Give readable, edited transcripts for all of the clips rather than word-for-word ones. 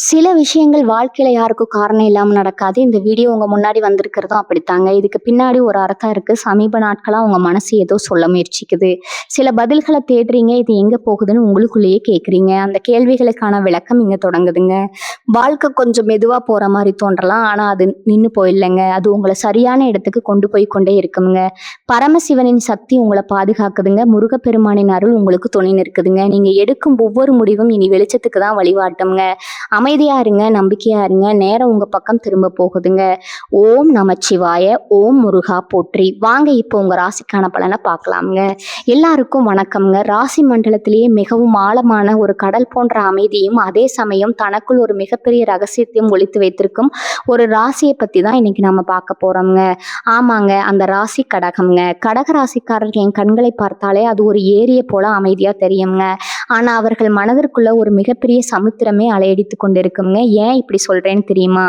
சில விஷயங்கள் வாழ்க்கையில யாருக்கும் காரணம் இல்லாம நடக்காது. இந்த வீடியோ உங்க முன்னாடி வந்திருக்கிறதும் அப்படித்தாங்க. இதுக்கு பின்னாடி ஒரு அர்த்தம் இருக்கு. சமீப நாட்களா உங்க மனசு ஏதோ சொல்ல முயற்சிக்குது. சில பதில்கள தேடுறீங்க. இது எங்க போகுதுன்னு உங்களுக்குள்ளேயே கேட்குறீங்க. அந்த கேள்விகளுக்கான விளக்கம் இங்க தொடங்குதுங்க. வாழ்க்கை கொஞ்சம் மெதுவா போற மாரி தோன்றலாம். ஆனா அது நின்னு போயில்லங்க. அது உங்கள சரியான இடத்துக்கு கொண்டு போய் கொண்டே இருக்குங்க. பரமசிவனின் சக்தி உங்கள பாதுகாக்குதுங்க. முருகப்பெருமானின் அருள் உங்களுக்கு துணை நிற்குதுங்க. நீங்க எடுக்கும் ஒவ்வொரு முடிவும் இனி வெளிச்சத்துக்கு தான் வழிகாட்டும்ங்க. அமைதியா இருங்க, நம்பிக்கையா இருங்க. நேரம் உங்க பக்கம் திரும்ப போகுதுங்க. ஓம் நமச்சிவாய, ஓம் முருகா போற்றி. வாங்க இப்போ உங்க ராசிக்கான பலனை பார்க்கலாம்ங்க. எல்லாருக்கும் வணக்கம்ங்க. ராசி மண்டலத்திலேயே மிகவும் ஆழமான ஒரு கடல் போன்ற அமைதியும் அதே சமயம் தனக்குள் ஒரு மிகப்பெரிய ரகசியத்தையும் ஒளித்து வைத்திருக்கும் ஒரு ராசியை பத்தி தான் இன்னைக்கு நம்ம பார்க்க போறோம்ங்க. ஆமாங்க, அந்த ராசி கடகம்ங்க. கடக ராசிக்காரர்கள் என் கண்களை பார்த்தாலே அது ஒரு ஏரியை போல அமைதியா தெரியுங்க. ஆனா அவர்கள் மனதிற்குள்ள ஒரு மிகப்பெரிய சமுத்திரமே அலையடித்து கொண்டிருக்குங்க. ஏன் இப்படி சொல்றேன்னு தெரியுமா?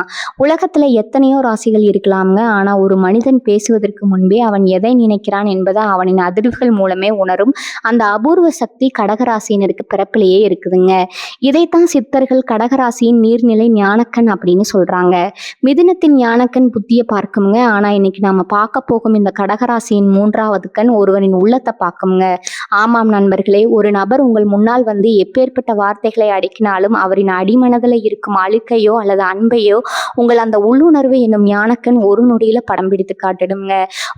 உலகத்துல எத்தனையோ ராசிகள் இருக்கலாம்ங்க. ஆனா ஒரு மனிதன் பேசுவதற்கு முன்பே அவன் எதை நினைக்கிறான் என்பதை அவனின் அதிர்வுகள் மூலமே உணரும் அந்த அபூர்வ சக்தி கடகராசினருக்கு பிறப்பிலேயே இருக்குதுங்க. இதைத்தான் சித்தர்கள் கடகராசியின் நீர்நிலை ஞானக்கண் அப்படின்னு சொல்றாங்க. மிதுனத்தின் ஞானக்கண் புத்தியை பார்க்குங்க. ஆனா இன்னைக்கு நாம பார்க்க போகும் இந்த கடகராசியின் மூன்றாவது கண் ஒருவரின் உள்ளத்தை பார்க்குங்க. ஆமாம் நண்பர்களே, ஒரு நபர் உங்கள் முன்னால் வந்து எப்பேற்பட்ட வார்த்தைகளை அடுக்கினாலும் அவரின் அடிமனதில் இருக்கும் அழுக்கையோ அல்லது அன்பையோ உங்கள் அந்த உள்ளுணர்வு என்னும் ஞானக்கண் ஒரு நொடியில படம் பிடித்து காட்டிடுங்க.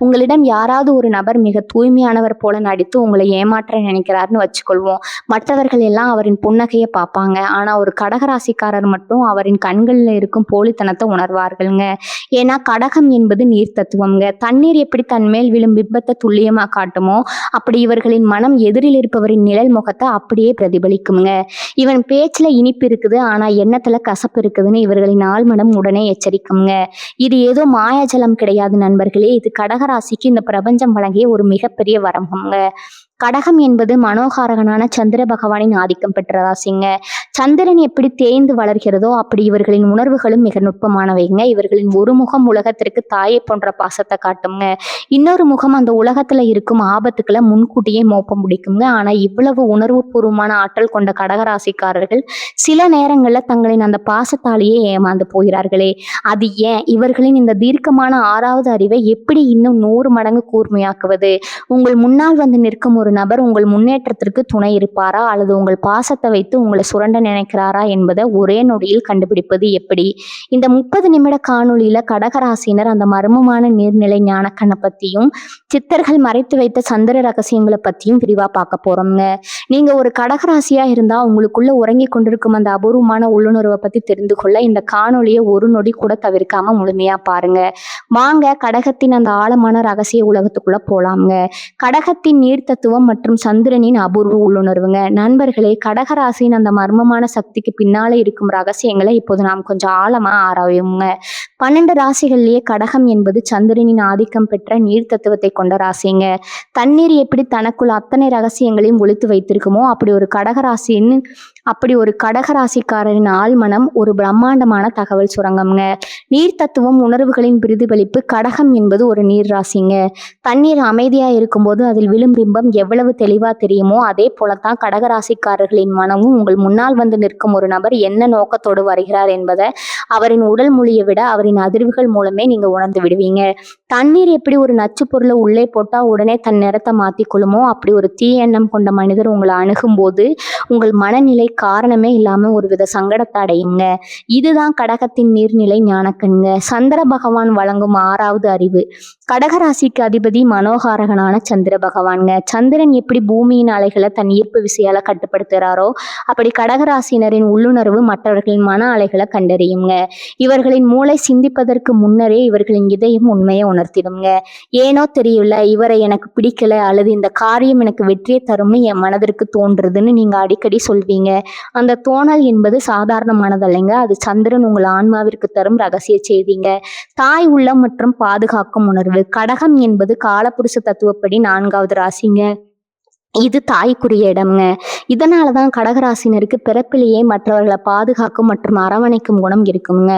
உங்களிடம் யாராவது ஒரு நபர் மிக தூய்மையானவர் போல நடித்து உங்களை ஏமாற்ற நினைக்கிறாருன்னு வச்சுக்கொள்வோம். மற்றவர்கள் எல்லாம் அவரின் புன்னகையை பார்ப்பாங்க. ஆனா ஒரு கடகராசிக்காரர் மட்டும் அவரின் கண்களில் இருக்கும் போலித்தனத்தை உணர்வார்கள்ங்க. ஏன்னா கடகம் என்பது நீர் தத்துவம்ங்க. தண்ணீர் எப்படி தன் மேல் விழும் பிம்பத்தை துல்லியமா காட்டுமோ அப்படி இவர்களின் மனம் எதிரில் இருப்பவரின் நிழல் முகத்தை அப்படியே பிரதிபலிக்குங்க. இவன் பேச்சுல இனிப்பு இருக்குது, ஆனா எண்ணத்துல கசப்பு இருக்குதுன்னு இவர்களின் ஆழ்மனம் உடனே எச்சரிக்குங்க. இது ஏதோ மாயாஜலம் கிடையாது நண்பர்களே. இது கடகராசிக்கு இந்த பிரபஞ்சம் வழங்கிய ஒரு மிகப்பெரிய வரம்புங்க. கடகம் என்பது மனோகாரகனான சந்திர பகவானின் ஆதிக்கம் பெற்ற ராசிங்க. சந்திரன் எப்படி தேய்ந்து வளர்கிறதோ அப்படி இவர்களின் உணர்வுகளும் மிக நுட்பமானவைங்க. இவர்களின் ஒரு முகம் உலகத்திற்கு தாயை போன்ற பாசத்தை காட்டுங்க. இன்னொரு முகம் அந்த உலகத்துல இருக்கும் ஆபத்துக்களை முன்கூட்டியே மோப்பம் முடிக்குங்க. ஆனா இவ்வளவு உணர்வு பூர்வமான ஆற்றல் கொண்ட கடகராசிக்காரர்கள் சில நேரங்கள்ல தங்களின் அந்த பாசத்தாலேயே ஏமாந்து போகிறார்களே. அது ஏன்? இவர்களின் இந்த தீர்க்கமான ஆறாவது அறிவை எப்படி இன்னும் 100 மடங்கு கூர்மையாக்குவது? உங்கள் முன்னால் வந்து நிற்கும் ஒரு நபர் உங்கள் முன்னேற்றத்திற்கு துணை இருப்பாரா அல்லது உங்கள் பாசத்தை வைத்து உங்களை சுரண்ட நினைக்கிறாரா என்பதை ஒரே நொடியில் கண்டுபிடிப்பது எப்படி? இந்த 30 நிமிட காணொளியில கடகராசினர் அந்த மர்மமான நீர்நிலை ஞானக்கண்ணை பத்தியும் சித்தர்கள் மறைத்து வைத்த சந்திர ரகசியங்களை பத்தியும் விரிவா பார்க்க போறோம்ங்க. நீங்க ஒரு கடகராசியா இருந்தா உங்களுக்குள்ள உறங்கி கொண்டிருக்கும் அந்த அபூர்வமான உள்ளுணர்வை பத்தி தெரிந்து கொள்ள இந்த காணொளியை ஒரு நொடி கூட தவிர்க்காம முழுமையா பாருங்க. வாங்க கடகத்தின் அந்த ஆழமான ரகசிய உலகத்துக்குள்ள போலாம்ங்க. கடகத்தின் நீர் தத்துவம் மற்றும் சந்திரனின் அபூர்வ உள்ளுணர்வுங்க. நண்பர்களே, கடகராசியின் அந்த மர்மமான சக்திக்கு பின்னாலே இருக்கும் ரகசியங்களை இப்போது நாம் கொஞ்சம் ஆழமா ஆராயுங்க. 12 ராசிகள்லயே கடகம் என்பது சந்திரனின் ஆதிக்கம் பெற்ற நீர் தத்துவத்தை கொண்ட ராசிங்க. தண்ணீர் எப்படி தனக்குள் அத்தனை ரகசியங்களையும் ஒளித்து வைத்திருக்குமோ அப்படி ஒரு கடகராசிக்காரரின் ஆழ்மனம் ஒரு பிரம்மாண்டமான தகவல் சுரங்கம்ங்க. நீர் தத்துவம் உணர்வுகளின் பிரதிபலிப்பு. கடகம் என்பது ஒரு நீர் ராசிங்க. தண்ணீர் அமைதியா இருக்கும்போது அதில் விழும் பிம்பம் எவ்வளவு தெளிவா தெரியுமோ அதே போலத்தான் கடகராசிக்காரர்களின் மனமும் உங்கள் முன்னால் வந்து நிற்கும் ஒரு நபர் என்ன நோக்கத்தோடு வருகிறார் என்பதை அவரின் உடல் மொழியை விட அவரின் அதிர்வுகள் மூலமே நீங்க உணர்ந்து விடுவீங்க. தண்ணீர் எப்படி ஒரு நச்சு பொருளை உள்ளே போட்டா உடனே தன் நிறத்தை மாத்திக்கொள்ளுமோ அப்படி ஒரு தீய எண்ணம் கொண்ட மனிதர் உங்களை அணுகும் போது உங்கள் மனநிலை காரணமே இல்லாம ஒருவித சங்கடத்தை அடையுங்க. இதுதான் கடகத்தின் நீர்நிலை ஞானக்கண்ங்க. சந்திர பகவான் வழங்கும் ஆறாவது அறிவு. கடகராசிக்கு அதிபதி மனோகாரகனான சந்திர பகவான்ங்க. சந்திரன் எப்படி பூமியின் அலைகளை தன் ஈர்ப்பு விசையால கட்டுப்படுத்துகிறாரோ அப்படி கடகராசினரின் உள்ளுணர்வு மற்றவர்களின் மன அலைகளை கண்டறியுங்க. இவர்களின் மூளை சிந்திப்பதற்கு முன்னரே இவர்களின் இதயம் உண்மையை உணர்த்திடுங்க. ஏனோ தெரியல, இவரை எனக்கு பிடிக்கல அல்லது இந்த காரியம் எனக்கு வெற்றியை தரும்னு என் மனதிற்கு தோன்றுதுன்னு நீங்க அடிக்கடி சொல்வீங்க. அந்த தோணல் என்பது சாதாரணமானதல்லைங்க. அது சந்திரன் உங்கள் ஆன்மாவிற்கு தரும் ரகசிய செய்திங்க. தாய் உள்ளம் மற்றும் பாதுகாக்கும் உணர்வு. கடகம் என்பது காலபுருஷ தத்துவப்படி 4வது ராசிங்க. இது தாய்க்குரிய இடம்ங்க. இதனால தான் கடகராசினருக்கு பிறப்பிலேயே மற்றவர்களை பாதுகாக்கும் மற்றும் அரவணைக்கும் குணம் இருக்குங்க.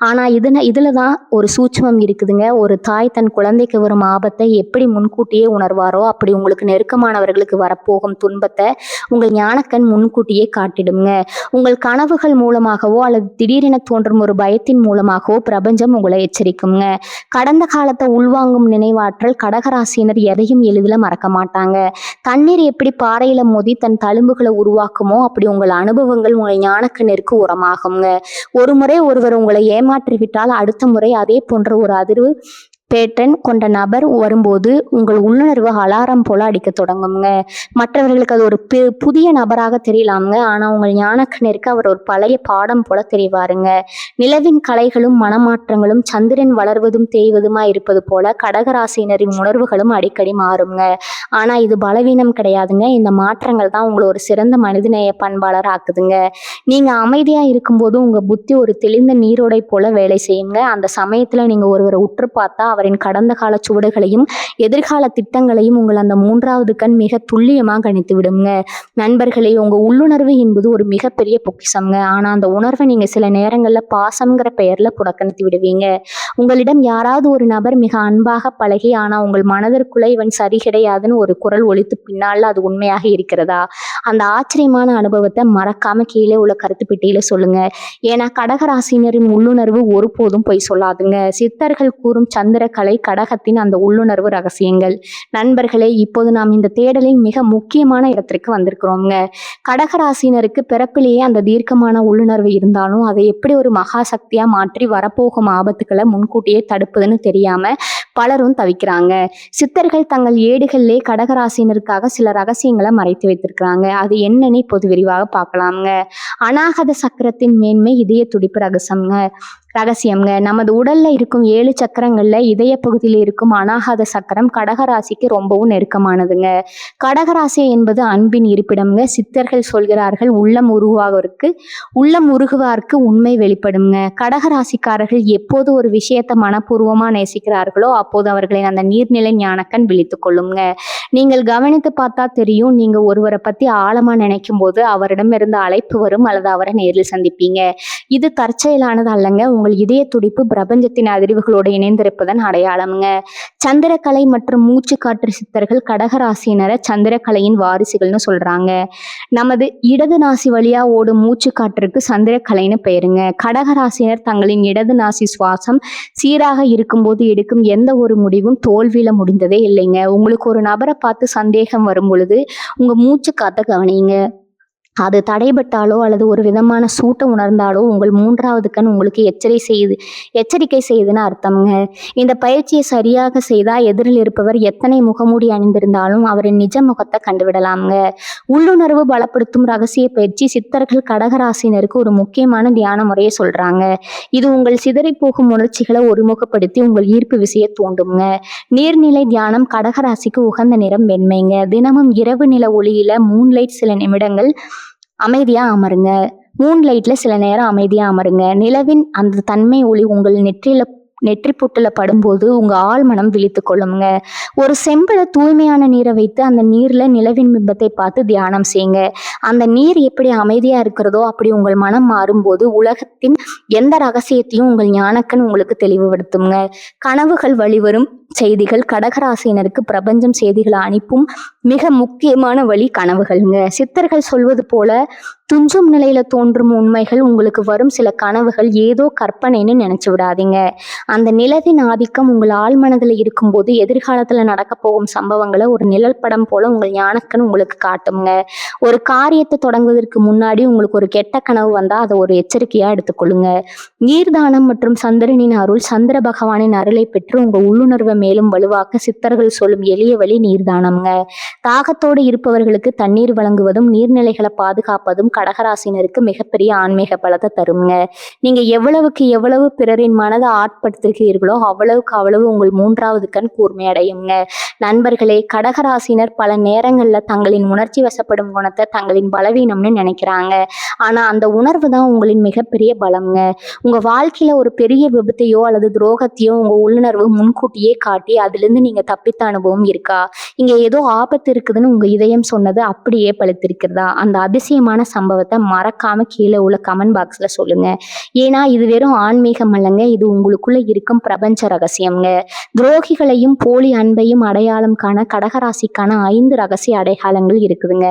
ஆனா இதுல தான் ஒரு சூட்சுமம் இருக்குதுங்க. ஒரு தாய் தன் குழந்தைக்கு வரும் ஆபத்தை எப்படி முன்கூட்டியே உணர்வாரோ, அப்படி உங்களுக்கு நெருக்கமானவர்களுக்கு வரப்போகும் துன்பத்தை உங்கள் ஞானக்கண் முன்கூட்டியே காட்டிடுங்க. உங்கள் கனவுகள் மூலமாகவோ அல்லது திடீரென தோன்றும் ஒரு பயத்தின் மூலமாகவோ பிரபஞ்சம் உங்களை எச்சரிக்குங்க. கடந்த காலத்தை உள்வாங்கும் நினைவாற்றல் கடகராசினர் எதையும் எளிதில் மறக்க மாட்டாங்க. தண்ணீர் எப்படி பாறையில மோதி தன் தழும்புகளை உருவாக்குமோ, அப்படி உங்கள் அனுபவங்கள் உங்கள் ஞானக்கண்ணிற்கு உரமாகுங்க. ஒரு முறை ஒருவர் உங்களை ஏமாற்றிவிட்டால் அடுத்த முறை அதே போன்ற ஒரு அதிர்வு பேட்டன் கொண்ட நபர் வரும்போது உங்கள் உள்ளுணர்வு அலாரம் போல அடிக்க தொடங்குங்க. மற்றவர்களுக்கு அது ஒரு புதிய நபராக தெரியலாமுங்க. ஆனா உங்கள் ஞானக்கண்ணிற்கு அவர் ஒரு பழைய பாடம் போல தெரிவாருங்க. நிலவின் கலைகளும் மனமாற்றங்களும் சந்திரன் வளர்வதும் தேய்வதுமா இருப்பது போல கடகராசினரின் உணர்வுகளும் அடிக்கடி மாறுங்க. ஆனா இது பலவீனம் கிடையாதுங்க. இந்த மாற்றங்கள் தான் உங்களை ஒரு சிறந்த மனிதநேய பண்பாளர் ஆக்குதுங்க. நீங்க அமைதியா இருக்கும்போது உங்க புத்தி ஒரு தெளிந்த நீரோடை போல வேலை செய்யுங்க. அந்த சமயத்துல நீங்க ஒருவரை உற்று பார்த்தா அவரின் கடந்த கால சுவடுகளையும் எதிர்கால திட்டங்களையும் உங்கள் அந்த மூன்றாவது கண் மிக துல்லியமாக கணித்து விடுங்க. நண்பர்களே, உங்க உள்ளுணர்வு என்பது ஒரு மிகப்பெரிய பொக்கிஷம்ங்க. ஆனா அந்த உணர்வை நீங்க சில நேரங்கள்ல பாசம்ங்கிற பெயர்ல புறக்கணித்து விடுவீங்க. உங்களிடம் யாராவது ஒரு நபர் மிக அன்பாக பழகி ஆனா உங்கள் மனதிற்குள்ள இவன் சரி கிடையாதுன்னு ஒரு குரல் ஒலித்து பின்னால் அது உண்மையாக இருக்கிறதா? அந்த ஆச்சரியமான அனுபவத்தை மறக்காம கீழே உள்ள கருத்து பெட்டியில சொல்லுங்க. ஏன்னா கடகராசினரின் உள்ளுணர்வு ஒருபோதும் பொய் சொல்லாதுங்க. சித்தர்கள் கூறும் சந்திர கலை கடகத்தின் அந்த உள்ளுணர்வு ரகசியங்கள். நண்பர்களே, இப்போது நாம் இந்த தேடலில் மிக முக்கியமான இடத்திற்கு வந்திருக்கிறோங்க. கடகராசினருக்கு பிறப்பிலேயே அந்த தீர்க்கமான உள்ளுணர்வு இருந்தாலும் அதை எப்படி ஒரு மகா சக்தியா மாற்றி வரப்போகும் ஆபத்துக்களை முன்கூட்டியே தடுப்பதுன்னு தெரியாம பலரும் தவிக்கிறாங்க. சித்தர்கள் தங்கள் ஏடுகளிலே கடகராசினருக்காக சில ரகசியங்களை மறைத்து வைத்திருக்கிறாங்க. அது என்னன்னு இப்போது விரிவாக பார்க்கலாம்ங்க. அநாகத சக்கரத்தின் மேன்மை இதய துடிப்பு ரகசியம்ங்க. நமது உடல்ல இருக்கும் 7 சக்கரங்கள்ல இதய பகுதியில் இருக்கும் அநாகத சக்கரம் கடகராசிக்கு ரொம்பவும் நெருக்கமானதுங்க. கடகராசி என்பது அன்பின் இருப்பிடம்ங்க. சித்தர்கள் சொல்கிறார்கள், உள்ளம் உருகுவார்க்கு உண்மை வெளிப்படுங்க. கடகராசிக்காரர்கள் எப்போது ஒரு விஷயத்தை மனப்பூர்வமா நேசிக்கிறார்களோ அப்போது அவர்களின் அந்த நீர்நிலை ஞானக்கண் விழித்து கொள்ளுங்க. நீங்கள் கவனித்து பார்த்தா தெரியும், நீங்க ஒருவரை பத்தி ஆழமா நினைக்கும் போது அவரிடமிருந்து அழைப்பு வரும் அல்லது அவரை நேரில் சந்திப்பீங்க. இது தற்செயலானது அல்லங்க. உங்கள் இதய துடிப்பு பிரபஞ்சத்தின் அதிர்வுகளோடு இணைந்திருப்பதன் அடையாளம்ங்க. சந்திரக்கலை மற்றும் மூச்சு காற்று சித்தர்கள் கடகராசினரை சந்திரக்கலையின் வாரிசுகள்னு சொல்றாங்க. நமது இடது நாசி வழியா ஓடும் மூச்சு காற்றுக்கு சந்திரக்கலைன்னு பெயருங்க. கடகராசினர் தங்களின் இடது நாசி சுவாசம் சீராக இருக்கும்போது எடுக்கும் எந்த ஒரு முடிவும் தோல்வியில முடிந்ததே இல்லைங்க. உங்களுக்கு ஒரு நபரை பார்த்து சந்தேகம் வரும் பொழுது உங்க மூச்சு காத்த கவனிங்க. அது தடைபட்டாலோ அல்லது ஒரு விதமான சூட்டை உணர்ந்தாலோ உங்கள் மூன்றாவது கண் உங்களுக்கு எச்சரிக்கை செய்யுதுன்னு அர்த்தம்ங்க. இந்த பயிற்சியை சரியாக செய்தால் எதிரில் இருப்பவர் எத்தனை முகமூடி அணிந்திருந்தாலும் அவரின் நிஜ முகத்தை கண்டுவிடலாம்ங்க. உள்ளுணர்வு பலப்படுத்தும் ரகசிய பயிற்சி சித்தர்கள் கடகராசினருக்கு ஒரு முக்கியமான தியான முறையை சொல்றாங்க. இது உங்கள் சிதறி போகும் உணர்ச்சிகளை ஒருமுகப்படுத்தி உங்கள் ஈர்ப்பு விசையை தூண்டுங்க. நீர்நிலை தியானம் கடகராசிக்கு உகந்த நிறம் வெண்மைங்க. தினமும் இரவு நில ஒளியில மூன்லைட் சில நிமிடங்கள் அமைதியா அமருங்க. மூன்லைட்ல சில நேரம் அமைதியா அமருங்க. நிலவின் அந்த தன்மை ஒளி உங்கள் நெற்றி புட்டுல படும்போது உங்க ஆள் மனம் விழித்து கொள்ளுங்க. ஒரு செம்புல தூய்மையான நீரை வைத்து அந்த நீர்ல நிலவின் பிம்பத்தை பார்த்து தியானம் செய்யுங்க. அந்த நீர் எப்படி அமைதியா இருக்கிறதோ அப்படி உங்கள் மனம் மாறும்போது உலகத்தின் எந்த ரகசியத்தையும் உங்கள் ஞானக்கண் உங்களுக்கு தெளிவுபடுத்துங்க. கனவுகள் வழிவரும் செய்திகள் கடகராசினருக்கு பிரபஞ்சம் செய்திகளை அனுப்பும் மிக முக்கியமான வழி கனவுகள்ங்க. சித்தர்கள் சொல்வது போல துஞ்சும் நிலையில தோன்றும் உண்மைகள் உங்களுக்கு வரும் சில கனவுகள் ஏதோ கற்பனைன்னு நினைச்சு விடாதீங்க. அந்த நிலவின் ஆதிக்கம் உங்கள் ஆழ்மனதில் இருக்கும்போது எதிர்காலத்துல நடக்க போகும் சம்பவங்களை ஒரு நிழல் படம் போல உங்கள் ஞானக்கண் உங்களுக்கு காட்டுங்க. ஒரு காரியத்தை தொடங்குவதற்கு முன்னாடி உங்களுக்கு ஒரு கெட்ட கனவு வந்தா அதை ஒரு எச்சரிக்கையா எடுத்துக்கொள்ளுங்க. நீர்தானம் மற்றும் சந்திரனின் அருள், சந்திர பகவானின் அருளை பெற்று உங்க உள்ளுணர்வை மேலும் வலுவாக்க சித்தர்கள் சொல்லும் எளிய வழி நீர்தானம்ங்க. தாகத்தோடு இருப்பவர்களுக்கு தண்ணீர் வழங்குவதும் நீர்நிலைகளை பாதுகாப்பதும் கடகராசினருக்கு மிகப்பெரிய ஆன்மீக பலத்தை தருங்க. நீங்க எவ்வளவு பிறரின் மனதை ஆட்படுத்துகிறீர்களோ அவ்வளவு உங்கள் மூன்றாவது கண் கூர்மையடையுங்க. நண்பர்களே, கடகராசினர் பல நேரங்கள்ல தங்களின் உணர்ச்சி வசப்படும் குணத்தை தங்களின் பலவீனம்னு நினைக்கிறாங்க. ஆனா அந்த உணர்வு தான் உங்களின் மிகப்பெரிய பலம்ங்க. உங்க வாழ்க்கையில ஒரு பெரிய விபத்தையோ அல்லது துரோகத்தையோ உங்க உள்ளுணர்வு முன்கூட்டியே காட்டி அதிலிருந்து நீங்க தப்பித்த அனுபவம் இருக்கா? இங்க ஏதோ ஆபத்து இருக்குதுன்னு உங்க இதயம் சொன்னது அப்படியே பழுத்திருக்கிறதா? அந்த அதிசயமான சம்பவத்தை மறக்காம கீழே உள்ள கமெண்ட் பாக்ஸ்ல சொல்லுங்க. ஏன்னா இது வெறும் ஆன்மீகம் அல்லங்க, இது உங்களுக்குள்ள இருக்கும் பிரபஞ்ச ரகசியம்ங்க. துரோகிகளையும் போலி அன்பையும் அடையாளம் காண கடகராசிக்கான 5 ரகசிய அடையாளங்கள் இருக்குதுங்க.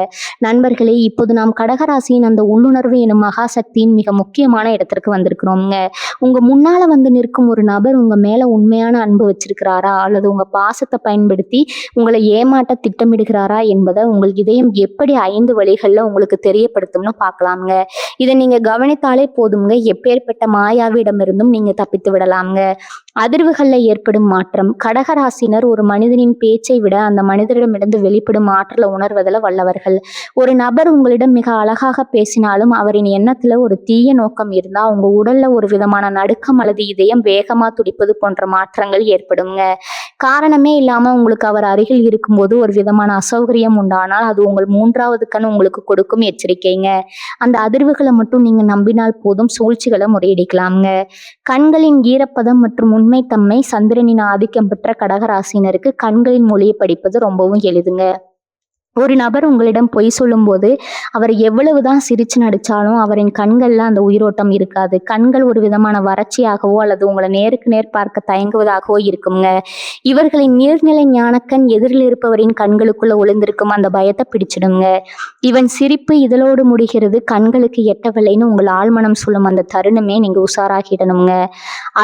நண்பர்களே, இப்போது நாம் கடகராசியின் அந்த உள்ளுணர்வு எனும் மகாசக்தியின் மிக முக்கியமான இடத்திற்கு வந்திருக்கிறோம்ங்க. உங்க முன்னால வந்து நிற்கும் ஒரு நபர் உங்க மேல உண்மையான அன்பு வச்சிருக்கிறாரா அல்லது உங்க பாசத்தை பயன்படுத்தி உங்களை ஏமாற்ற திட்டமிடுகிறாரா என்பதை உங்கள் இதயம் எப்படி 5 வழிகள்ல உங்களுக்கு தெரியப்படுத்தும்னு பார்க்கலாம்ங்க. இதை நீங்க கவனித்தாலே போதும்ங்க, எப்பேற்பட்ட மாயாவிடமிருந்தும் நீங்க தப்பித்து விடலாம்ங்க. அதிர்வுகள்ல ஏற்படும் மாற்றம். கடகராசினர் ஒரு மனிதனின் பேச்சை விட அந்த மனிதரிடமிருந்து வெளிப்படும் ஆற்றலை உணர்வதில் வல்லவர்கள். ஒரு நபர் உங்களிடம் மிக அழகாக பேசினாலும் அவரின் எண்ணத்துல ஒரு தீய நோக்கம் இருந்தா உங்க உடல்ல ஒரு விதமான நடுக்கம் அல்லது இதயம் வேகமா துடிப்பது போன்ற மாற்றங்கள் ஏற்படுங்க. காரணமே இல்லாம உங்களுக்கு அவர் அருகில் இருக்கும்போது ஒரு விதமான அசௌகரியம் உண்டானால் அது உங்கள் 3வது கண் உங்களுக்கு கொடுக்கும் எச்சரிக்கைங்க. அந்த அதிர்வுகளை மட்டும் நீங்க நம்பினால் போதும், சூழ்ச்சிகளை முறியடிக்கலாம்ங்க. கண்களின் ஈரப்பதம் மற்றும் உண்மைத்தன்மை. சந்திரனின் ஆதிக்கம் பெற்ற கடகராசினருக்கு கண்களின் மொழியை படிப்பது ரொம்பவும் எளிதுங்க. ஒரு நபர் உங்களிடம் பொய் சொல்லும்போது அவர் எவ்வளவுதான் சிரிச்சு நடிச்சாலும் அவரின் கண்கள்ல அந்த உயிரோட்டம் இருக்காது. கண்கள் ஒரு விதமான வறட்சியாகவோ அல்லது உங்களை நேருக்கு நேர் பார்க்க தயங்குவதாகவோ இருக்குங்க. இவர்களின் நீர்நிலை ஞானக்கண் எதிரில் இருப்பவரின் கண்களுக்குள்ள ஒளிந்திருக்கும் அந்த பயத்தை பிடிச்சிடுங்க. இவன் சிரிப்பு இதழோடு முடிகிறது, கண்களுக்கு எட்டவில்லைன்னு உங்கள் ஆழ்மனம் சொல்லும் அந்த தருணமே நீங்க உஷாராகிடணுங்க.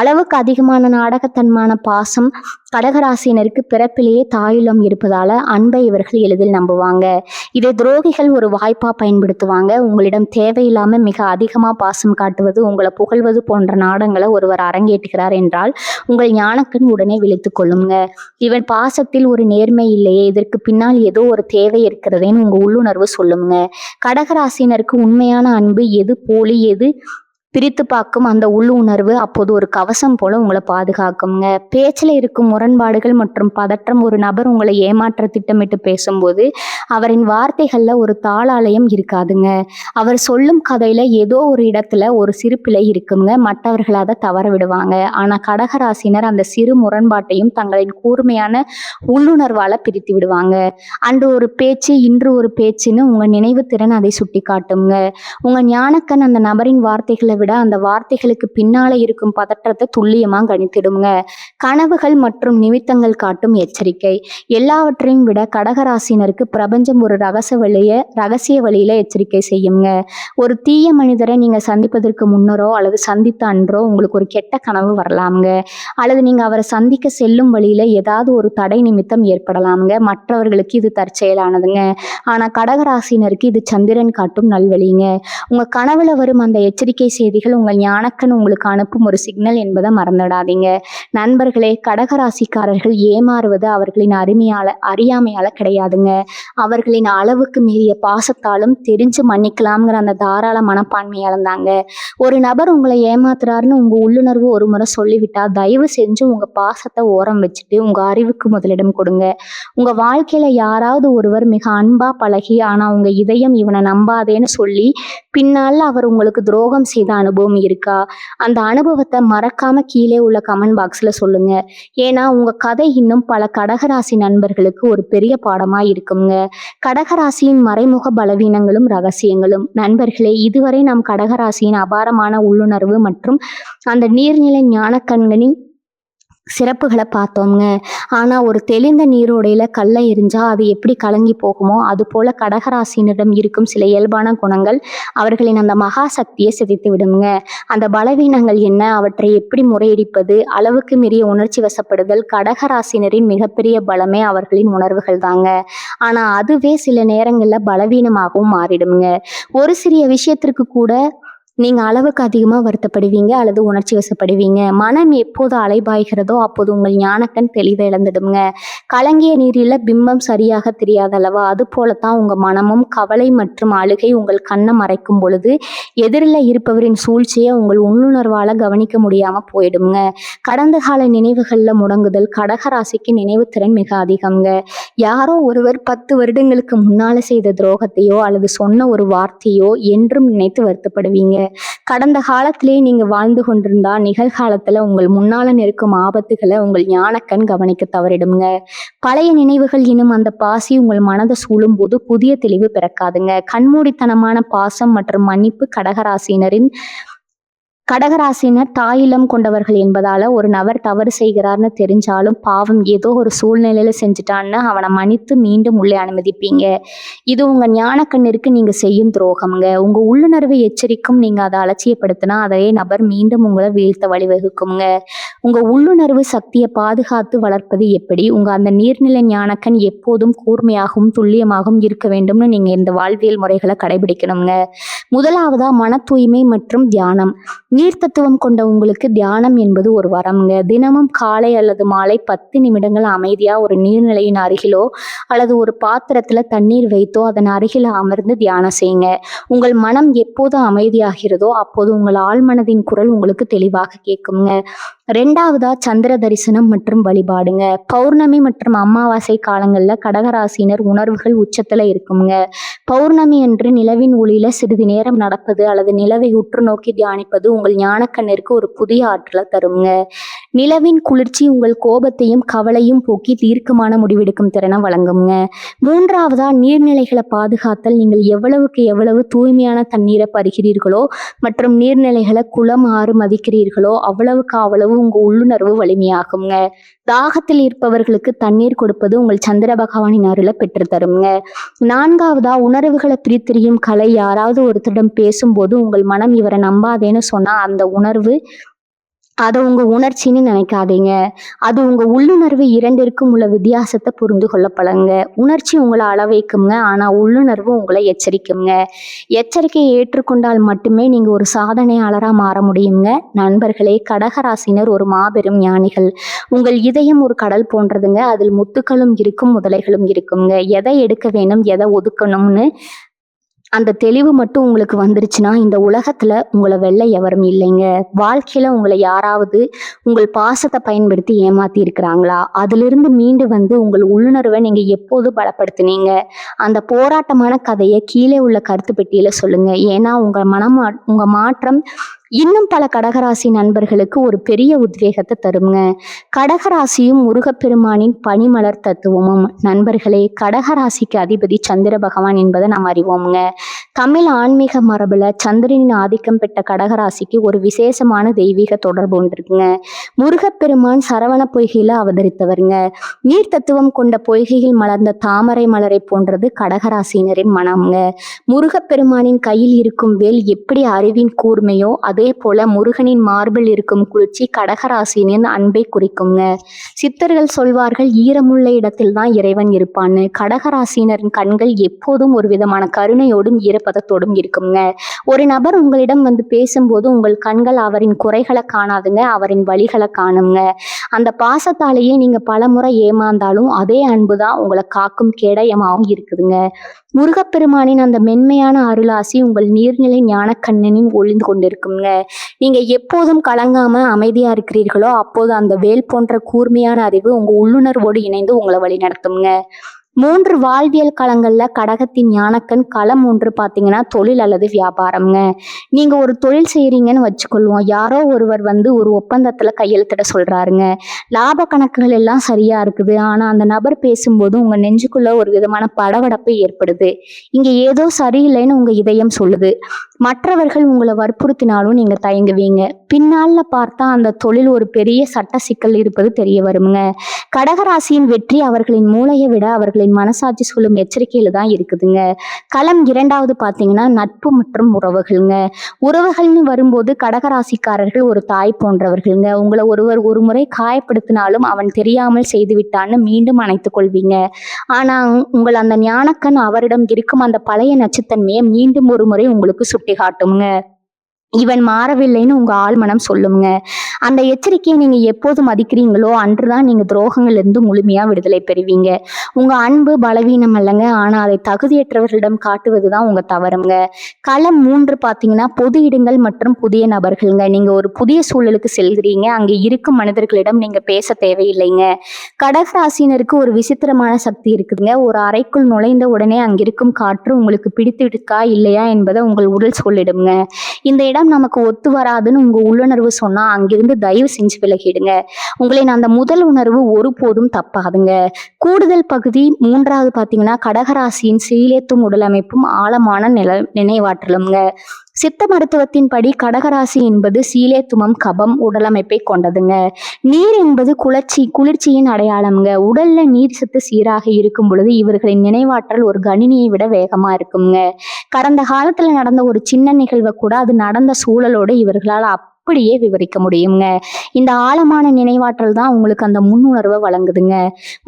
அளவுக்கு அதிகமான நாடகத்தன்மான பாசம். கடகராசினருக்கு பிறப்பிலேயே தாயுள்ளம் இருப்பதால அன்பை இவர்கள் எளிதில் நம்புவாங்க. இதை துரோகிகள் ஒரு வாய்ப்பா பயன்படுத்துவாங்க. உங்களிடம் தேவையில்லாம மிக அதிகமா பாசம் காட்டுவது, உங்களை புகழ்வது போன்ற நாடங்களை ஒருவர் அரங்கேற்றுகிறார் என்றால் உங்கள் ஞானக்கண் உடனே விழித்துக் கொள்ளுங்க. இவன் பாசத்தில் ஒரு நேர்மை இல்லையே, இதற்கு பின்னால் ஏதோ ஒரு தேவை இருக்கிறதேன்னு உங்க உள்ளுணர்வு சொல்லுங்க. கடகராசினருக்கு உண்மையான அன்பு எது, போலி எது பிரித்து பார்க்கும் அந்த உள்ளுணர்வு அப்போது ஒரு கவசம் போல உங்களை பாதுகாக்குங்க. பேச்சில் இருக்கும் முரண்பாடுகள் மற்றும் பதற்றம். ஒரு நபர் உங்களை ஏமாற்ற திட்டமிட்டு பேசும்போது அவரின் வார்த்தைகள்ல ஒரு தாளாலயம் இருக்காதுங்க. அவர் சொல்லும் கதையில ஏதோ ஒரு இடத்துல ஒரு சிறு பிழை இருக்குங்க, மற்றவர்கள் அதை தவற விடுவாங்க. ஆனா கடகராசினர் அந்த சிறு முரண்பாட்டையும் தங்களின் கூர்மையான உள்ளுணர்வால பிரித்து விடுவாங்க. அன்று ஒரு பேச்சு இன்று ஒரு பேச்சுன்னு உங்க நினைவு திறன் அதை சுட்டி காட்டுங்க. உங்க ஞானக்கண் அந்த நபரின் வார்த்தைகளை விட அந்த வார்த்தைகளுக்கு பின்னால இருக்கும் பதற்றத்தை துல்லியமா கணித்திடுங்க. கனவுகள் மற்றும் நிமித்தங்கள் காட்டும் எச்சரிக்கை. எல்லாவற்றையும் விட கடகராசினருக்கு பிரபஞ்சம் ஒரு ரகசிய வழியில எச்சரிக்கை செய்யுங்க. ஒரு தீய மனிதரை நீங்க சந்திப்பதற்கு முன்னரோ அல்லது சந்தித்த அன்றோ உங்களுக்கு ஒரு கெட்ட கனவு வரலாம்ங்க. அல்லது நீங்க அவரை சந்திக்க செல்லும் வழியில ஏதாவது ஒரு தடை நிமித்தம் ஏற்படலாம்ங்க. மற்றவர்களுக்கு இது தற்செயலானதுங்க. ஆனா கடகராசினருக்கு இது சந்திரன் காட்டும் நல்வழிங்க. உங்க கனவுல வரும் அந்த எச்சரிக்கை செய்திகள் உங்கள் ஞானக்கண் உங்களுக்கு அனுப்பும் ஒரு சிக்னல் என்பதை மறந்துடாதீங்க. நண்பர்களே, கடகராசிக்காரர்கள் ஏமாறுவது அவர்களின் அறியாமையால கிடையாதுங்க. அவர்களின் அளவுக்கு மீறிய பாசத்தாலும் தெரிஞ்சு மன்னிக்கலாம்ங்கிற அந்த தாராள மனப்பான்மையாலும் தாங்க. ஒரு நபர் உங்களை ஏமாத்துறாருன்னு உங்க உள்ளுணர்வு ஒரு முறை சொல்லிவிட்டா தயவு செஞ்சு உங்க பாசத்தை ஓரம் வச்சுட்டு உங்க அறிவுக்கு முதலிடம் கொடுங்க. உங்க வாழ்க்கையில யாராவது ஒருவர் மிக அன்பா பழகி ஆனா உங்க இதயம் இவனை நம்பாதேன்னு சொல்லி பின்னால அவர் உங்களுக்கு துரோகம் செய்த அனுபவம் இருக்கா? அந்த அனுபவத்தை மறக்காம கீழே உள்ள கமெண்ட் பாக்ஸ்ல சொல்லுங்க. ஏன்னா உங்க கதை இன்னும் பல கடகராசி நண்பர்களுக்கு ஒரு பெரிய பாடமா இருக்குங்க. கடகராசியின் மறைமுக பலவீனங்களும் ரகசியங்களும். நண்பர்களே, இதுவரை நாம் கடகராசியின் அபாரமான உள்ளுணர்வு மற்றும் அந்த நீர்நிலை ஞானக்கண்களின் சிறப்புகளை பார்த்தோங்க. ஆனா ஒரு தெளிந்த நீரோடையில கல்லை எரிஞ்சா அது எப்படி கலங்கி போகுமோ அது போல கடகராசினரிடம் இருக்கும் சில இயல்பான குணங்கள் அவர்களின் அந்த மகா சக்தியை சிதைத்து விடுங்க. அந்த பலவீனங்கள் என்ன, அவற்றை எப்படி முறையடிப்பது? அளவுக்கு மீறிய உணர்ச்சி வசப்படுதல். கடகராசினரின் மிகப்பெரிய பலமே அவர்களின் உணர்வுகள் தாங்க. ஆனா அதுவே சில நேரங்கள்ல பலவீனமாகவும் மாறிடுங்க. ஒரு சிறிய விஷயத்திற்கு கூட நீங்க அளவுக்கு அதிகமா வருத்தப்படுவீங்க அல்லது உணர்ச்சி வசப்படுவீங்க. மனம் எப்போது அலைபாய்கிறதோ அப்போது உங்கள் ஞானக்கண் தெளிவை இழந்துடுங்க. கலங்கிய நீரில பிம்பம் சரியாக தெரியாதளவா, அது போலத்தான் உங்க மனமும். கவலை மற்றும் அழுகை உங்கள் கண்ணை மறைக்கும் பொழுது எதிரில் இருப்பவரின் சூழ்ச்சியை உங்கள் உள்ளுணர்வால கவனிக்க முடியாம போயிடுங்க. கடந்த கால நினைவுகள்ல முடங்குதல். கடகராசிக்கு நினைவு திறன் மிக அதிகங்க. யாரோ ஒருவர் 10 வருடங்களுக்கு முன்னால செய்த துரோகத்தையோ அல்லது சொன்ன ஒரு வார்த்தையோ என்றும் நினைத்து வருத்தப்படுவீங்க. கடந்த காலத்திலே நீங்க வாழ்ந்து கொண்டிருந்தா நிகழ்காலத்துல உங்கள் முன்னால இருக்கும் ஆபத்துகளை உங்கள் ஞானக்கண் கவனிக்க தவறிடுங்க. பழைய நினைவுகள் எனும் அந்த பாசி உங்கள் மனதை சூழும் போது புதிய தெளிவு பிறக்காதுங்க. கண்மூடித்தனமான பாசம் மற்றும் மன்னிப்பு கடகராசினர் தாயிலம் கொண்டவர்கள் என்பதால ஒரு நபர் தவறு செய்கிறார்னு தெரிஞ்சாலும் பாவம் ஏதோ ஒரு சூழ்நிலையில செஞ்சுட்டான்னு அவனை மன்னித்து மீண்டும் உள்ளே அனுமதிப்பீங்க. இது உங்க ஞானக்கண்ணிற்கு நீங்க செய்யும் துரோகம்ங்க. உங்க உள்ளுணர்வை எச்சரிக்கும் நீங்க அதை அலட்சியப்படுத்தினா அதே நபர் மீண்டும் உங்களை வீழ்த்த வழிவகுக்குங்க. உங்க உள்ளுணர்வு சக்தியை பாதுகாத்து வளர்ப்பது எப்படி? உங்க அந்த நீர்நிலை ஞானக்கண் எப்போதும் கூர்மையாகவும் துல்லியமாகவும் இருக்க வேண்டும்னு நீங்க இந்த வாழ்வியல் முறைகளை கடைபிடிக்கணுங்க. முதலாவதா மன தூய்மை மற்றும் தியானம். நீர் தத்துவம் கொண்ட உங்களுக்கு தியானம் என்பது ஒரு வரம்ங்க. தினமும் காலை அல்லது மாலை 10 நிமிடங்கள் அமைதியா ஒரு நீர்நிலையின் அருகிலோ அல்லது ஒரு பாத்திரத்துல தண்ணீர் வைத்தோ அதன் அருகில் அமர்ந்து தியானம் செய்யுங்க. உங்கள் மனம் எப்போது அமைதியாகிறதோ அப்போது உங்கள் ஆழ்மனதின் குரல் உங்களுக்கு தெளிவாக கேட்குங்க. 2வதா சந்திர தரிசனம் மற்றும் வழிபாடுங்க. பௌர்ணமி மற்றும் அமாவாசை காலங்கள்ல கடகராசினர் உணர்வுகள் உச்சத்துல இருக்குங்க. பௌர்ணமி அன்று நிலவின் ஒளியில சிறிது நேரம் நடப்பது அல்லது நிலவை உற்று நோக்கி தியானிப்பது உங்கள் ஞானக்கண்ணிற்கு ஒரு புதிய ஆற்றலை தருங்க. நிலவின் குளிர்ச்சி உங்கள் கோபத்தையும் கவலையும் போக்கி தீர்க்கமான முடிவெடுக்கும் திறனை வழங்குங்க. 3வதா நீர்நிலைகளை பாதுகாத்தல். நீங்கள் எவ்வளவுக்கு எவ்வளவு தூய்மையான தண்ணீரை பருகிறீர்களோ மற்றும் நீர்நிலைகளை குளம் ஆறு மதிக்கிறீர்களோ அவ்வளவுக்கு அவ்வளவு உங்க உள்ளுணர்வு வலிமையாகுங்க. தாகத்தில் இருப்பவர்களுக்கு தண்ணீர் கொடுப்பது உங்கள் சந்திர பகவானின் அருளை பெற்று தருங்க. 4வதா உணர்வுகளை பிரித்தெரியும் கலை. யாராவது ஒருத்தரிடம் பேசும்போது உங்கள் மனம் இவரை நம்பாதேன்னு சொன்னா அந்த உணர்வு அதை உங்க உணர்ச்சின்னு நினைக்காதீங்க. அது உங்க உள்ளுணர்வு இரண்டிற்கும் உள்ள வித்தியாசத்தை புரிந்து கொள்ள பழங்க. உணர்ச்சி உங்களை அளவைக்குங்க, ஆனா உள்ளுணர்வு உங்களை எச்சரிக்குங்க. எச்சரிக்கையை ஏற்றுக்கொண்டால் மட்டுமே நீங்க ஒரு சாதனையாளரா மாற முடியுங்க. நண்பர்களே, கடகராசினர் ஒரு மாபெரும் ஞானிகள். உங்கள் இதயம் ஒரு கடல் போன்றதுங்க. அதில் முத்துக்களும் இருக்கும், முதலைகளும் இருக்குங்க. எதை எடுக்க வேணும், எதை ஒதுக்கணும்னு அந்த தெளிவு மட்டும் உங்களுக்கு வந்துருச்சுன்னா இந்த உலகத்துல உங்களை வெல்ல எவரும் இல்லைங்க. வாழ்க்கையில உங்களை யாராவது உங்கள் பாசத்தை பயன்படுத்தி ஏமாத்தி இருக்கிறாங்களா? அதிலிருந்து மீண்டு வந்து உங்கள் உள்ளுணர்வை நீங்க எப்போது பலப்படுத்தினீங்க? அந்த போராட்டமான கதையை கீழே உள்ள கருத்து பெட்டியில சொல்லுங்க. ஏன்னா உங்க மாற்றம் இன்னும் பல கடகராசி நண்பர்களுக்கு ஒரு பெரிய உத்வேகத்தை தருங்க. கடகராசியும் முருகப்பெருமானின் பனிமலர் தத்துவமும். நண்பர்களே, கடகராசிக்கு அதிபதி சந்திர பகவான் என்பதை நாம் அறிவோமுங்க. தமிழ் ஆன்மீக மரபுல சந்திரனின் ஆதிக்கம் பெற்ற கடகராசிக்கு ஒரு விசேஷமான தெய்வீக தொடர்பு ஒன்று இருக்குங்க. முருகப்பெருமான் சரவண பொய்கையில அவதரித்தவருங்க. நீர் தத்துவம் கொண்ட பொய்கையில் மலர்ந்த தாமரை மலரை போன்றது கடகராசினரின் மனம்ங்க. முருகப்பெருமானின் கையில் இருக்கும் வேல் எப்படி அறிவின் கூர்மையோ அதே போல முருகனின் மார்பில் இருக்கும் குளிர்ச்சி கடகராசினின் அன்பை குறிக்குங்க. சித்தர்கள் சொல்வார்கள், ஈரமுள்ள இடத்தில் தான் இறைவன் இருப்பான்னு. கடகராசினரின் கண்கள் எப்போதும் ஒரு விதமான கருணையோடும் ஈரப்பதத்தோடும் இருக்குங்க. ஒரு நபர் உங்களிடம் வந்து பேசும்போது உங்கள் கண்கள் அவரின் குறைகளை காணாதுங்க, அவரின் வழிகளை காணுங்க. அந்த பாசத்தாலேயே நீங்க பலமுறை ஏமாந்தாலும் அதே அன்புதான் உங்களை காக்கும் கேடயமாகவும் இருக்குதுங்க. முருகப்பெருமானின் அந்த மென்மையான அருளாசி உங்கள் நீர்நிலை ஞானக்கண்ணனின் ஒளிந்து கொண்டிருக்குங்க. நீங்க எப்போதும் கலங்காம அமைதியா இருக்கிறீர்களோ அப்போது அந்த வேல் போன்ற கூர்மையான அறிவு உங்க உள்ளுணர்வோடு இணைந்து உங்களை வழி நடத்துங்க. 3 வாழ்வியல் களங்கள்ல கடகத்தின் ஞானக்கண். களம் 1 பார்த்தீங்கன்னா தொழில் அல்லது வியாபாரம்ங்க. நீங்க ஒரு தொழில் செய்யறீங்கன்னு வச்சுக்கொள்வோம். யாரோ ஒருவர் வந்து ஒரு ஒப்பந்தத்துல கையெழுத்திட சொல்றாருங்க. லாப கணக்குகள் எல்லாம் சரியா இருக்குது. ஆனா அந்த நபர் பேசும்போது உங்க நெஞ்சுக்குள்ள ஒரு விதமான படபடப்பு ஏற்படுது. இங்க ஏதோ சரியில்லைன்னு உங்க இதயம் சொல்லுது. மற்றவர்கள் உங்களை வற்புறுத்தினாலும் நீங்க தயங்குவீங்க. பின்னால பார்த்தா அந்த தொழில் ஒரு பெரிய சட்ட சிக்கல் இருப்பது தெரிய வருங்க. கடகராசியின் வெற்றி அவர்களின் மூளையை விட அவர்களின் மனசாட்சி சொல்லும் எச்சரிக்கையில தான் இருக்குதுங்க. களம் 2வது பார்த்தீங்கன்னா நட்பு மற்றும் உறவுகள்ங்க. உறவுகள்னு வரும்போது கடகராசிக்காரர்கள் ஒரு தாய் போன்றவர்கள்ங்க. உங்களை ஒருவர் ஒரு முறை காயப்படுத்தினாலும் அவன் தெரியாமல் செய்து விட்டான்னு மீண்டும் அணைத்துக் கொள்வீங்க. ஆனா உங்கள் அந்த ஞானக்கண் அவரிடம் இருக்கும் அந்த பழைய நச்சுத்தன்மையை மீண்டும் ஒரு முறை உங்களுக்கு சுட்டி காட்டுங்க. இவன் மாறவில்லைன்னு உங்க ஆழ்மனம் சொல்லுங்க. அந்த எச்சரிக்கையை நீங்க எப்போது மதிக்கிறீங்களோ அன்றுதான் நீங்க துரோகங்கள்ல இருந்து முழுமையா விடுதலை பெறுவீங்க. உங்க அன்பு பலவீனம் அல்லங்க, ஆனா அதை தகுதியற்றவர்களிடம் காட்டுவதுதான் உங்க தவறுங்க. களம் 3 பார்த்தீங்கன்னா பொது இடங்கள் மற்றும் புதிய நபர்கள்ங்க. நீங்க ஒரு புதிய சூழலுக்கு செல்கிறீங்க. அங்க இருக்கும் மனிதர்களிடம் நீங்க பேச தேவையில்லைங்க. கடகராசினருக்கு ஒரு விசித்திரமான சக்தி இருக்குதுங்க. ஒரு அறைக்குள் நுழைந்த உடனே அங்கிருக்கும் காற்று உங்களுக்கு பிடித்து இருக்கா இல்லையா என்பதை உங்கள் உடல் சொல்லிடுங்க. இந்த இடம் இடம் நமக்கு ஒத்து வராதுன்னு உங்க உள்ளுணர்வு சொன்னா அங்கிருந்து தயவு செஞ்சு விலகிடுங்க. உங்களின் அந்த முதல் உணர்வு ஒருபோதும் தப்பாதுங்க. கூடுதல் பகுதி 3வது பாத்தீங்கன்னா கடகராசியின் சீலேத்தும் உடலமைப்பும் ஆழமான நினைவாற்றலுங்க. சித்த மருத்துவத்தின்படி கடகராசி என்பது சீலேத்துமம் கபம் உடலமைப்பை கொண்டதுங்க. நீர் என்பது குளிர்ச்சியின் அடையாளம்ங்க. உடல்ல நீர் சத்து சீராக இருக்கும் பொழுது இவர்களின் நினைவாற்றல் ஒரு கணினியை விட வேகமா இருக்குங்க. கடந்த காலத்துல நடந்த ஒரு சின்ன நிகழ்வை கூட அது நடந்த சூழலோட இவர்களால் அப்படியே விவரிக்க முடியுங்க. இந்த ஆழமான நினைவாற்றல் தான் உங்களுக்கு அந்த முன்னுணர்வை வழங்குதுங்க.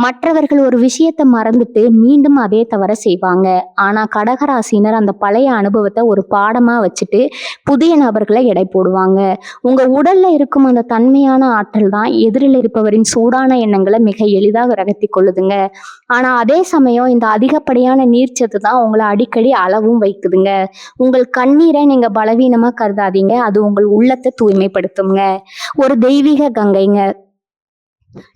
மற்றவர்கள் ஒரு விஷயத்தை மறந்துட்டு மீண்டும் அதே தவற செய்வாங்க. ஆனா கடகராசினர் அந்த பழைய அனுபவத்தை ஒரு பாடமா வச்சுட்டு புதிய நபர்களை எடை போடுவாங்க. உங்க உடல்ல இருக்கும் அந்த தன்மையான ஆற்றல் தான் எதிரில் இருப்பவரின் சூடான எண்ணங்களை மிக எளிதாக ரகத்தி கொள்ளுதுங்க. ஆனா அதே சமயம் இந்த அதிகப்படியான நீர்ச்சத்து தான் உங்களை அடிக்கடி அளவும் வைக்குதுங்க. உங்கள் கண்ணீரை நீங்க பலவீனமா கருதாதீங்க. அது உங்கள் உள்ளத்தை தூய்மைப்படுத்துங்க. ஒரு தெய்வீக கங்கைங்க.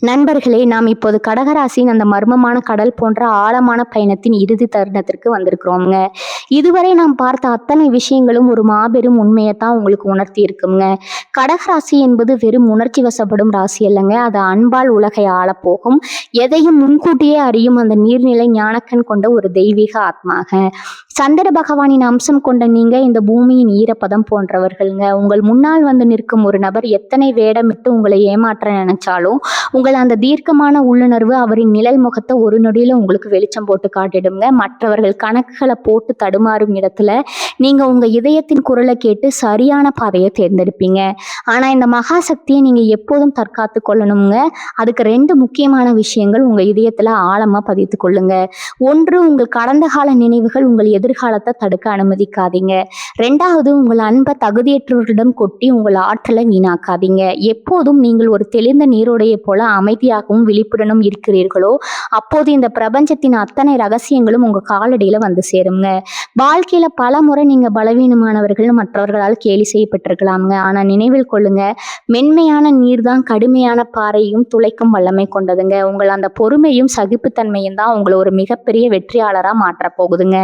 நண்பர்களே, நாம் இப்போது கடகராசியின் அந்த மர்மமான கடல் போன்ற ஆழமான பயணத்தின் இறுதி தருணத்திற்கு வந்திருக்கிறோம்ங்க. இதுவரை நாம் பார்த்த அத்தனை விஷயங்களும் ஒரு மாபெரும் உண்மையைத்தான் உங்களுக்கு உணர்த்தி இருக்குங்க. கடகராசி என்பது வெறும் உணர்ச்சி வசப்படும் ராசி அல்லங்க. அது அன்பால் உலகை ஆளப்போகும், எதையும் முன்கூட்டியே அறியும் அந்த நீர்நிலை ஞானக்கண் கொண்ட ஒரு தெய்வீக ஆத்மாக. சந்திர பகவானின் அம்சம் கொண்ட நீங்க இந்த பூமியின் ஈரப்பதம் போன்றவர்கள்ங்க. உங்கள் முன்னால் வந்து நிற்கும் ஒரு நபர் எத்தனை வேடமிட்டு உங்களை ஏமாற்ற நினைச்சாலும் உங்கள் அந்த தீர்க்கமான உள்ளுணர்வு அவரின் நிழல் முகத்தை ஒரு நொடியில உங்களுக்கு வெளிச்சம் போட்டு காட்டிடுங்க. மற்றவர்கள் கணக்குகளை போட்டு தடுமாறும் இடத்துல நீங்க உங்க இதயத்தின் குரலை கேட்டு சரியான பாதையை தேர்ந்தெடுப்பீங்க. ஆனா இந்த மகாசக்தியை நீங்க எப்போதும் தற்காத்து கொள்ளணுங்க. அதுக்கு 2 முக்கியமான விஷயங்கள் உங்க இதயத்துல ஆழமா பதித்து கொள்ளுங்க. ஒன்று, உங்கள் கடந்த கால நினைவுகள் உங்கள் எதிர்காலத்தை தடுக்க அனுமதிக்காதீங்க. 2வது, உங்கள் அன்பை தகுதியற்றவர்களிடம் கொட்டி உங்கள் ஆற்றலை வீணாக்காதீங்க. எப்போதும் நீங்கள் ஒரு தெளிந்த நீரோடைய போல அமைதியாகவும் விழிப்புடனும் இருக்கிறீர்களோ அப்போது இந்த பிரபஞ்சத்தின் அத்தனை ரகசியங்களும் உங்க காலடியில வந்து சேருங்க. வாழ்க்கையில பல முறை நீங்க பலவீனமானவர்கள் மற்றவர்களால் கேலி செய்யப்பட்டிருக்கலாம்ங்க. ஆனா நினைவில் கொள்ளுங்க, மென்மையான நீர் தான் கடுமையான பாறையும் துளைக்கும் வல்லமை கொண்டதுங்க. உங்கள் அந்த பொறுமையும் சகிப்புத்தன்மையும் தான் உங்களை ஒரு மிகப்பெரிய வெற்றியாளரா மாற்ற போகுதுங்க.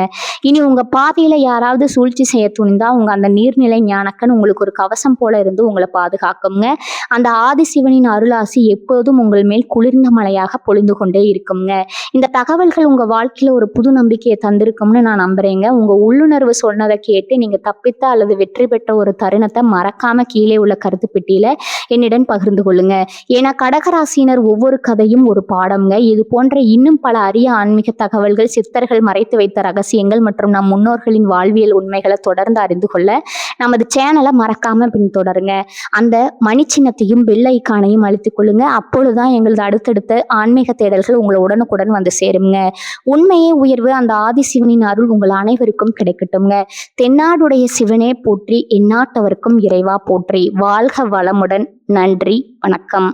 இனி உங்க பாதையில யாராவது சூழ்ச்சி செய்ய துணிந்தா உங்க அந்த நீர்நிலை ஞானக்கன் உங்களுக்கு ஒரு கவசம் போல இருந்து உங்களை பாதுகாக்குங்க. அந்த ஆதிசிவனின் அருளாசி எப்போதும் உங்கள் மேல் குளிர்ந்த மழையாக பொழிந்து கொண்டே இருக்குங்க. இந்த தகவல்கள் உங்க வாழ்க்கையில ஒரு புது நம்பிக்கையை தந்திருக்கும்னு நான் நம்புறேங்க. உங்க உள்ளுணர்வு சொன்னதை கேட்டு நீங்க தப்பித்த அல்லது வெற்றி பெற்ற ஒரு தருணத்தை மறக்காம கீழே உள்ள கருத்து பெட்டியில என்னிடம் பகிர்ந்து கொள்ளுங்க. ஏன்னா கடகராசினர் ஒவ்வொரு கதையும் ஒரு பாடம்ங்க. இது போன்ற இன்னும் பல அரிய ஆன்மீக தகவல்கள், சித்தர்கள் மறைத்து வைத்த ரகசியங்கள் மற்றும் நம் முன்னோர்களின் வாழ்வியல் உண்மைகளை தொடர்ந்து அறிந்து கொள்ள நமது சேனலை மறக்காம பின்தொடருங்க. அந்த மணி சின்னத்தையும் பெல் ஐக்கானையும் அழுத்திக் கொள்ளுங்க. அப்பொழுதுதான் எங்களது அடுத்தடுத்த ஆன்மீக தேடல்கள் உங்களை உடனுக்குடன் வந்து சேருங்க. உண்மையே உயர்வு, அந்த ஆதிசிவனின் அருள் உங்கள் அனைவருக்கும் கிடைக்கட்டும்ங்க. தென்னாடுடைய சிவனே போற்றி, எந்நாட்டவருக்கும் இறைவா போற்றி. வாழ்க வளமுடன். நன்றி, வணக்கம்.